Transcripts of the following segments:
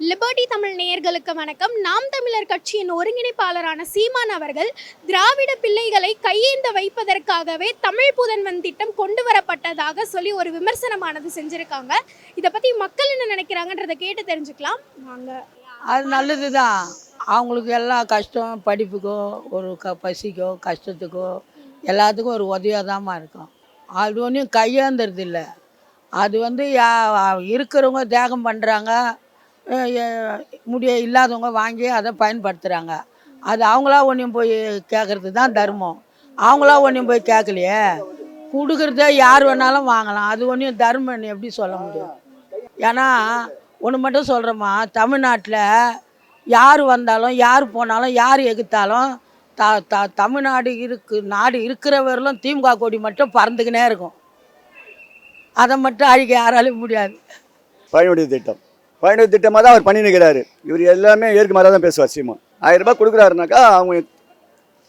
Liberty Tamil நேயர்களுக்கு வணக்கம். நாம் தமிழர் கட்சியின் ஒருங்கிணைப்பாளரான சீமான் அவர்கள் திராவிட பிள்ளைகளை கையேந்த வைப்பதற்காகவே தமிழ் புதன்வன் திட்டம் கொண்டு வரப்பட்டதாக சொல்லி ஒரு விமர்சனமானது செஞ்சுருக்காங்க. இதை பற்றி மக்கள் என்ன நினைக்கிறாங்கன்றதை கேட்டு தெரிஞ்சுக்கலாம் வாங்க. அது நல்லது தான். அவங்களுக்கு எல்லா கஷ்டம், படிப்புக்கோ ஒரு பசிக்கோ கஷ்டத்துக்கோ எல்லாத்துக்கும் ஒரு உதவியாக தான்மா இருக்கும். அது ஒன்றும் கையேந்துறது இல்லை. அது இருக்கிறவங்க தியாகம் பண்ணுறாங்க, இல்லாதவங்க வாங்கி அதை பயன்படுத்துகிறாங்க. அது அவங்களா ஒன்றையும் போய் கேட்குறது தான் தர்மம். அவங்களா ஒன்றையும் போய் கேட்கலையே, கொடுக்குறத யார் வேணாலும் வாங்கலாம். அது ஒன்றையும் தர்மம்னு எப்படி சொல்ல முடியும்? ஏன்னா ஒன்று மட்டும் சொல்கிறோமா, தமிழ்நாட்டில் யார் வந்தாலும் யார் போனாலும் யார் எதிர்த்தாலும் தமிழ்நாடு நாடு இருக்கிறவர்களும் திமுக கொடி மட்டும் பறந்துக்கினே இருக்கும். அதை மட்டும் அழிக்க யாராலையும் முடியாது. பயனுடைய திட்டமாக தான் அவர் பண்ணினுக்கிறாரு. இவர் எல்லாமே ஏற்க மாதிரி தான் பேசுவார். சீமான் 1000 ரூபாய் கொடுக்குறாருனாக்கா அவங்க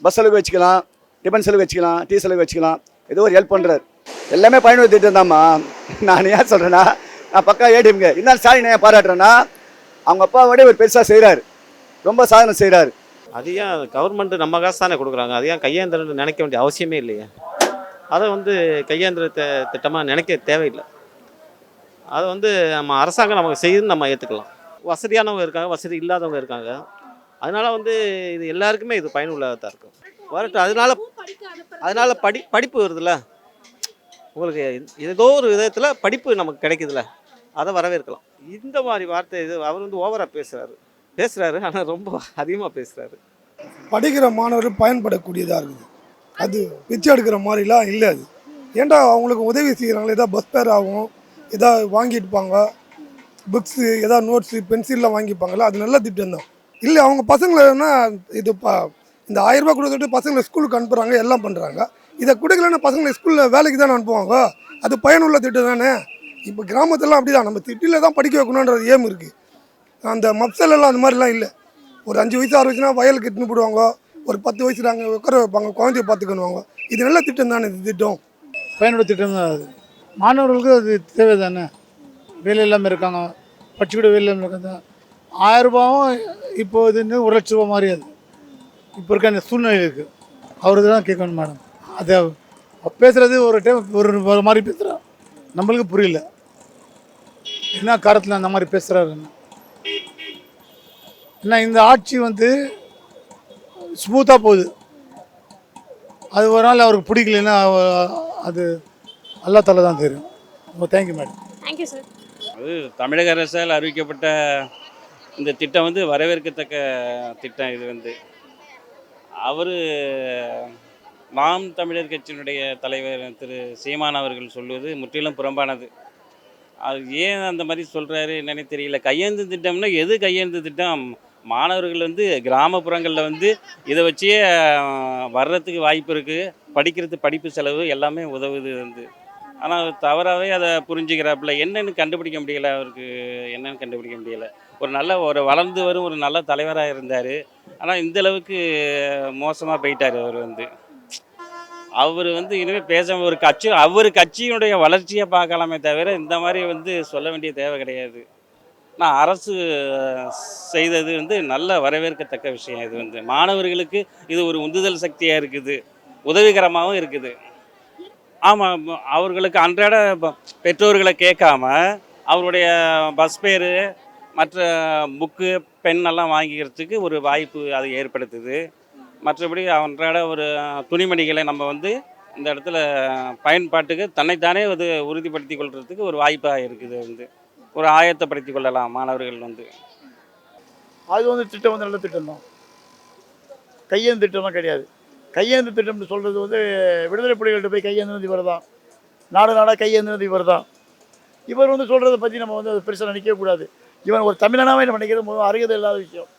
பஸ் செலவு வச்சுக்கலாம், டிஃபன் செலவு வச்சுக்கலாம், டீ செலவு வச்சுக்கலாம், ஏதோ ஒரு ஹெல்ப் பண்ணுறாரு. எல்லாமே பயனுடைய திட்டம் தான்மா. நான் ஏன் சொல்கிறேன்னா, நான் பக்கா ஏடிஎம்ங்க இன்னும் ஸ்டாலின் ஏன் பாராட்டுறேன்னா, அவங்க அப்பாவோட ஒரு பெருசாக செய்கிறாரு, ரொம்ப சாதனை செய்கிறாரு. அது ஏன் கவர்மெண்ட் நம்ம காசு தானே கொடுக்குறாங்க, அது ஏன் கையேந்திரன்னு நினைக்க வேண்டிய அவசியமே இல்லையே. அதை கையேந்திர திட்டமாக நினைக்க தேவையில்லை. அதை நம்ம அரசாங்கம் நமக்கு செய்யுதுன்னு நம்ம ஏற்றுக்கலாம். வசதியானவங்க இருக்காங்க, வசதி இல்லாதவங்க இருக்காங்க. அதனால் இது எல்லாருக்குமே இது பயனுள்ளதாக இருக்கும். வரட்டும். அதனால் படிப்பு வருதுல்ல உங்களுக்கு, ஏதோ ஒரு விதத்தில் படிப்பு நமக்கு கிடைக்குதுல்ல, அதை வரவேற்கலாம். இந்த மாதிரி வார்த்தை அவர் ஓவராக பேசுகிறாரு. ஆனால் ரொம்ப அதிகமாக பேசுகிறாரு. படிக்கிற மாணவர்கள் பயன்படக்கூடியதாக இருக்குது. அது பிச்சை எடுக்கிற மாதிரிலாம் இல்லை. அது ஏன்டா அவங்களுக்கு உதவி செய்கிறாங்களே, ஏதாவது பஸ் பேர் ஆகும், எதாவது வாங்கிட்டுப்பாங்க, புக்ஸு ஏதாவது நோட்ஸு பென்சில்லாம் வாங்கிப்பாங்களா, அது நல்ல திட்டம் தான். இல்லை அவங்க பசங்களை இந்த 1000 ரூபா கொடுத்துட்டு பசங்களை ஸ்கூலுக்கு அனுப்புகிறாங்க, எல்லாம் பண்ணுறாங்க. இதை கொடுக்கலன்னா பசங்களை ஸ்கூலில் வேலைக்கு தானே அனுப்புவாங்க. அது பயனுள்ள திட்டம் தானே. இப்போ கிராமத்திலாம் அப்படி தான், நம்ம சிட்டியில் தான் படிக்க வைக்கணுன்றது ஏம் இருக்குது. அந்த மப்சலெல்லாம் அந்த மாதிரிலாம் இல்லை. ஒரு 5 வயசு 6 வயசுனா வயலுக்கு இட்டுன்னு போடுவாங்க, ஒரு 10 வயசுல அங்கே உட்கார வைப்பாங்க, குழந்தைய பார்த்துக்கணுவாங்க. இது நல்ல திட்டம் தானே. இது திட்டம் பயனுள்ள திட்டம் தான். அது மாணவர்களுக்கு அது தேவை தானே. வேலை இல்லாமல் இருக்காங்க, படிச்சுக்கூட வேலை இல்லாமல் இருக்காங்க. 1000 ரூபாவும் இப்போ இதுன்னு 1 லட்ச ரூபா மாதிரி அது இப்போ இருக்க அந்த சூழ்நிலை இருக்குது. அவருக்கு தான் கேட்கணும் மேடம். அதை பேசுகிறது ஒரு டைம் ஒரு மாதிரி பேசுகிறார், நம்மளுக்கு புரியல என்ன காரத்தில் அந்த மாதிரி பேசுகிறாருன்னு. ஏன்னா இந்த ஆட்சி ஸ்மூத்தாக போகுது. அது ஒரு நாள் அவருக்கு பிடிக்கலன்னா அது அல்லா தலை தான் தெரியும். Thank you madam. Thank you sir. அது தமிழக அரசால் அறிவிக்கப்பட்ட இந்த திட்டம் வரவேற்கத்தக்க திட்டம். இது அவர் நாம் தமிழர் கட்சியினுடைய தலைவர் திரு சீமான் அவர்கள் சொல்வது முற்றிலும் புறம்பானது. அது ஏன் அந்த மாதிரி சொல்கிறாரு என்னன்னு தெரியல. கையேந்து திட்டம்னா எது கையேந்து திட்டம்? மாணவர்கள் கிராமப்புறங்களில் இதை வச்சே வர்றதுக்கு வாய்ப்பு இருக்குது. படிப்பு செலவு எல்லாமே உதவுது. ஆனால் தவறாகவே அதை புரிஞ்சுக்கிறாப்புல. என்னென்னு கண்டுபிடிக்க முடியலை அவருக்கு. என்னென்னு கண்டுபிடிக்க முடியலை. ஒரு வளர்ந்து வரும் ஒரு நல்ல தலைவராக இருந்தார். ஆனால் இந்தளவுக்கு மோசமாக போயிட்டார் அவர். இனிமேல் பேசாமல் அவர் கட்சியினுடைய வளர்ச்சியை பார்க்கலாமே தவிர இந்த மாதிரி சொல்ல வேண்டிய தேவை கிடையாது. ஆனால் அரசு செய்தது நல்ல வரவேற்கத்தக்க விஷயம். இது மாணவர்களுக்கு இது ஒரு உந்துதல் சக்தியாக இருக்குது, உதவிகரமாகவும் இருக்குது. ஆமாம், அவர்களுக்கு அன்றாட பெற்றோர்களை கேட்காம அவருடைய பஸ் பேரு மற்ற புக்கு பெண்ணெல்லாம் வாங்கிக்கிறதுக்கு ஒரு வாய்ப்பு அதை ஏற்படுத்துது. மற்றபடி அன்றாட ஒரு துணிமணிகளை நம்ம இந்த இடத்துல பயன்பாட்டுக்கு தன்னைத்தானே உறுதிப்படுத்தி கொள்றதுக்கு ஒரு வாய்ப்பாக இருக்குது. ஒரு ஆயத்தப்படுத்தி கொள்ளலாம் மாணவர்கள். அது திட்டம் நல்ல திட்டம் தான். கையேந்து திட்டம்லாம் கிடையாது. கையேந்து திட்டம்னு சொல்கிறது விடுதலை புலிகள்கிட்ட போய் கையேந்தினது இவர் தான். நாடாக கையேந்தினது இவர் தான். இவர் சொல்கிறத பற்றி நம்ம அது பெருசாக நினைக்கவே கூடாது. இவன் ஒரு தமிழனாகவே நம்ம நினைக்கிறது அருகதை இல்லாத விஷயம்.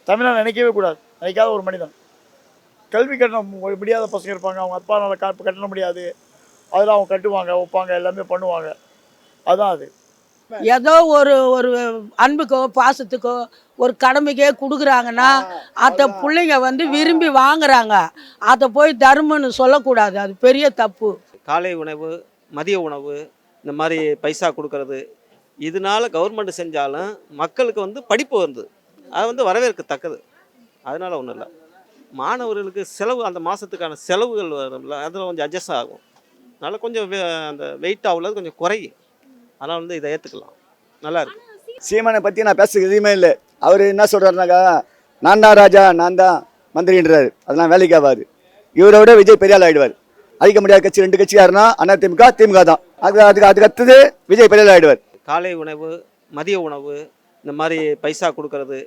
தமிழனை நினைக்கவே கூடாது. நினைக்காத ஒரு மனிதன். கல்வி கட்டணம் முடியாத பசங்க இருப்பாங்க, அவங்க அப்பானால கட்டண முடியாது, அதெல்லாம் அவங்க கட்டுவாங்க, வைப்பாங்க, எல்லாமே பண்ணுவாங்க. அதுதான் அது. ஏதோ ஒரு அன்புக்கோ பாசத்துக்கோ ஒரு கடமைக்கே கொடுக்குறாங்கன்னா அதை பிள்ளைங்க விரும்பி வாங்குறாங்க. அதை போய் தர்மம்னு சொல்லக்கூடாது, அது பெரிய தப்பு. காலை உணவு, மதிய உணவு, இந்த மாதிரி பைசா கொடுக்கறது, இதனால கவர்மெண்ட் செஞ்சாலும் மக்களுக்கு வந்து படிப்பு வருது, அது வந்து வரவேற்கத்தக்கது. அதனால ஒன்றும் இல்லை. மாணவர்களுக்கு செலவு அந்த மாதத்துக்கான செலவுகள் வரும்ல, அதில் கொஞ்சம் அட்ஜஸ்ட் ஆகும். அதனால் கொஞ்சம் அந்த வெயிட் ஆகுறது கொஞ்சம் குறையும். அதனால் வந்து இதை ஏற்றுக்கலாம், நல்லா இருக்கு. சீமானை பற்றி நான் பேசுறது எதுவுமே இல்லை. அவர் என்ன சொல்கிறாருனாக்கா, நான் தான் ராஜா, நான் தான் மந்திரின்றாரு. அதெல்லாம் வேலைக்கு ஆகாது. இவரோட விஜய் பெரியாள் ஆகிடுவார். அழிக்க முடியாத கட்சி 2 கட்சி யாருன்னா அதிமுக, திமுக தான். அதுக்கு அடுத்தது விஜய் பெரியாள் ஆகிடுவார். காலை உணவு, மதிய உணவு, இந்த மாதிரி பைசா கொடுக்கறது,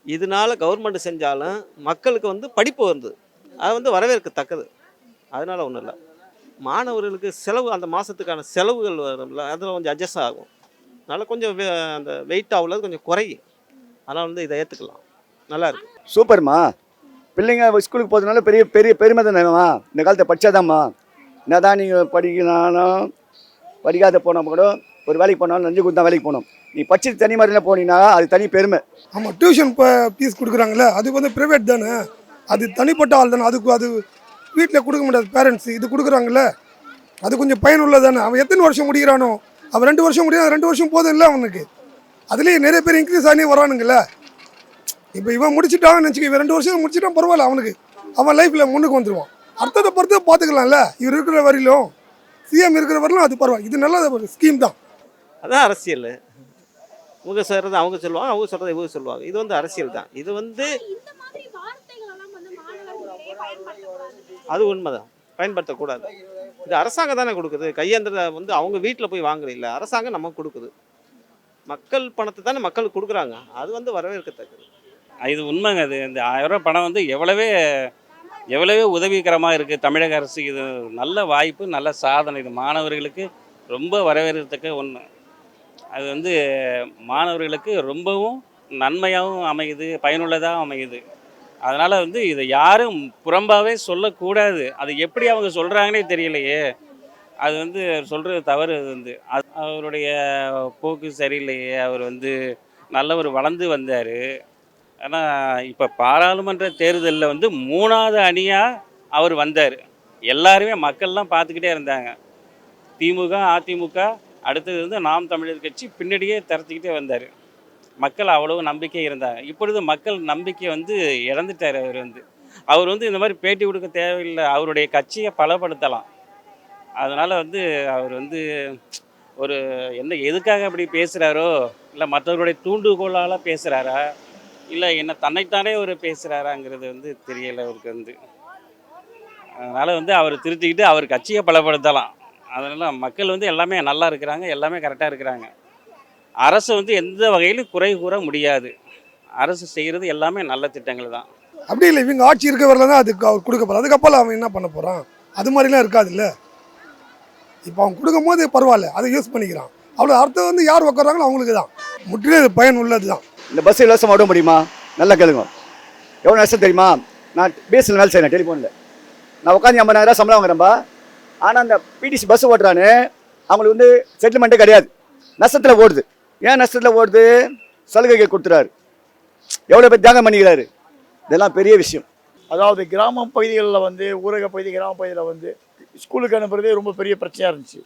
இதனால கவர்மெண்ட் செஞ்சாலும் மக்களுக்கு வந்து படிப்பு வருது, அது வந்து வரவேற்கத்தக்கது. அதனால ஒன்றும் இல்லை. மாணவர்களுக்கு செலவு அந்த மாதத்துக்கான செலவுகள் வரும்ல, அதில் கொஞ்சம் அட்ஜஸ்ட் ஆகும். அதனால் கொஞ்சம் அந்த வெயிட் ஆகுறது கொஞ்சம் குறையும். அதனால் வந்து இதை ஏற்றுக்கலாம், நல்லா இருக்கு. சூப்பர்மா. பிள்ளைங்க ஸ்கூலுக்கு போகிறதுனால பெரிய பெரிய பெருமை தானேம்மா. இந்த காலத்தை படித்தாதாம்மா. என்ன தான் நீங்கள் படிக்கணும், படிக்காத போனால் கூட ஒரு வேலைக்கு போனாலும் நஞ்சு கொடுத்து தான் வேலைக்கு போகணும். நீ படிச்சுட்டு தனி மாதிரிலாம் போனீங்கன்னா அது தனி பெருமை. ஆமாம், டியூஷன் ஃபீஸ் கொடுக்குறாங்களே அது வந்து ப்ரைவேட் தானே, அது தனிப்பட்ட ஆள் தானே. அது வீட்டில் கொடுக்க முடியாது பேரண்ட்ஸ். இது கொடுக்குறாங்களே அது கொஞ்சம் பயனுள்ளது தானே. அவன் எத்தனை வருஷம் முடிக்கிறானோ, அவன் 2 வருஷம் முடியாது, 2 வருஷம் போதும் இல்லை அவனுக்கு. அதுலேயே நிறைய பேர் இன்க்ரீஸ் ஆகி வரானுங்கள. இப்போ இவன் முடிச்சுட்டான்னு நினச்சிக்க, இவன் 2 வருஷம் முடிச்சுட்டான் பரவாயில்ல, அவனுக்கு அவன் லைஃப்பில் முன்னுக்கு வந்துடுவான். அடுத்ததை பொறுத்து பார்த்துக்கலாம்ல. இவர் இருக்கிற வரையிலும், சிஎம் இருக்கிற வரையிலும் அது பரவாயில்ல. இது நல்ல ஸ்கீம் தான். அதான் அரசியல். இவங்க சொல்கிறது அவங்க சொல்லுவாங்க, அவங்க சொல்கிறது இவங்க சொல்லுவாங்க. இது வந்து அரசியல் தான். இது வந்து இந்த மாதிரி வார்த்தைகளெல்லாம் வந்து மாணவர்களிடையே பயன்படுத்தக்கூடாது. அது உண்மைதான், பயன்படுத்தக்கூடாது. இது அரசாங்கம் தானே கொடுக்குது. கையேந்திர வந்து அவங்க வீட்டில் போய் வாங்குறது இல்லை, அரசாங்கம் நமக்கு கொடுக்குது. மக்கள் பணத்தை தானே மக்களுக்கு கொடுக்குறாங்க, அது வந்து வரவேற்கத்தக்கது. இது உண்மைங்க. அது இந்த 1000 ரூபா பணம் வந்து எவ்வளவே உதவிகரமாக இருக்குது தமிழக அரசு. இது நல்ல வாய்ப்பு, நல்ல சாதனை. இது மாணவர்களுக்கு ரொம்ப வரவேற்கத்தக்க ஒன்று. அது வந்து மாணவர்களுக்கு ரொம்பவும் நன்மையாகவும் அமையுது, பயனுள்ளதாக அமையுது. அதனால் வந்து இதை யாரும் புறம்பாகவே சொல்லக்கூடாது. அது எப்படி அவங்க சொல்கிறாங்கன்னே தெரியலையே. அது வந்து சொல்கிறது தவறு. அது வந்து அவருடைய போக்கு சரியில்லையே. அவர் வந்து நல்லவர், வளர்ந்து வந்தார். ஆனால் இப்போ பாராளுமன்ற தேர்தலில் வந்து 3வது அணியாக அவர் வந்தார். எல்லாருமே மக்கள்லாம் பார்த்துக்கிட்டே இருந்தாங்க. திமுக, அதிமுக, அடுத்தது வந்து நாம் தமிழர் கட்சி பின்னாடியே திறத்திக்கிட்டே வந்தார். மக்கள் அவ்வளவு நம்பிக்கை இருந்தாங்க. இப்பொழுது மக்கள் நம்பிக்கை வந்து இழந்துட்டார். அவர் வந்து இந்த மாதிரி பேட்டி கொடுக்க தேவையில்லை. அவருடைய கட்சியை பலப்படுத்தலாம். அதனால் வந்து அவர் வந்து ஒரு எதுக்காக அப்படி பேசுகிறாரோ, இல்லை மற்றவருடைய தூண்டுகோளால் பேசுகிறாரா, இல்லை என்ன தன்னைத்தானே ஒரு பேசுகிறாராங்கிறது வந்து தெரியலை அவருக்கு வந்து. அதனால் வந்து அவர் திருத்திக்கிட்டு அவர் கட்சியை பலப்படுத்தலாம். அதனால் மக்கள் வந்து எல்லாமே நல்லா இருக்கிறாங்க, எல்லாமே கரெக்டாக இருக்கிறாங்க. அரசு வந்து எந்த வகையிலும் குறை கூற முடியாது. அரசு செய்கிறது எல்லாமே நல்ல திட்டங்கள் தான். அப்படி இல்லை, இவங்க ஆட்சி இருக்க வரல தான் அதுக்கு அவர் கொடுக்க போகிறான். அதுக்கப்புறம் அவன் என்ன பண்ண போகிறான்? அது மாதிரிலாம் இருக்காது இல்லை. இப்போ அவன் கொடுக்கும் போது பரவாயில்ல, அதை யூஸ் பண்ணிக்கிறான். அவ்வளோ அடுத்து வந்து யார் உட்காராங்களோ அவங்களுக்கு தான் முற்றிலும் இது பயன் உள்ளது தான். இந்த பஸ் இலவசம் விட முடியுமா? நல்லா கேளுங்க. எவ்வளோ நஷ்டம் தெரியுமா? நான் பிஎஸ்என்எல் வேலை செய்கிறேன் டெலிஃபோனில். நான் உட்காந்து 50,000 சம்பளம் வாங்குறேன்பா. ஆனால் அந்த பிடிசி பஸ் ஓட்டுறான்னு அவங்களுக்கு வந்து செட்டில்மெண்ட்டே கிடையாது. நஷ்டத்தில் ஓடுது. ஏன் நஷ்டத்தில் ஓடுது? சலுகைகள் கொடுத்துறாரு. எவ்வளோ பேர் தியாகம் பண்ணிக்கிறாரு. இதெல்லாம் பெரிய விஷயம். அதாவது கிராம பகுதிகளில் வந்து, ஊரக பகுதி, கிராம பகுதியில் வந்து ஸ்கூலுக்கு அனுப்புறதே ரொம்ப பெரிய பிரச்சனையாக இருந்துச்சு.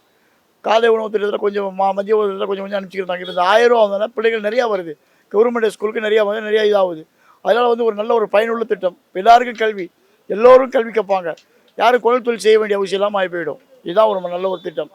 காலை உணவு திட்டத்தில் கொஞ்சம் மதிய உணவு திட்டத்தில் கொஞ்சம் அனுப்பிச்சிருந்தாங்க. இப்போ இந்த 1000 ரூபா வந்தோன்னா பிள்ளைகள் நிறையா வருது. கவர்மெண்ட் ஸ்கூலுக்கு நிறையா வந்து நிறையா இதாகுது. அதனால் வந்து ஒரு நல்ல ஒரு பயனுள்ள திட்டம். எல்லாருக்கும் கல்வி, எல்லோரும் கல்வி கேட்பாங்க. யாரும் குழல் தொழில் செய்ய வேண்டிய அவசியம் இல்லாமல் ஆகி போயிடும். இதுதான் ஒரு நல்ல ஒரு திட்டம்.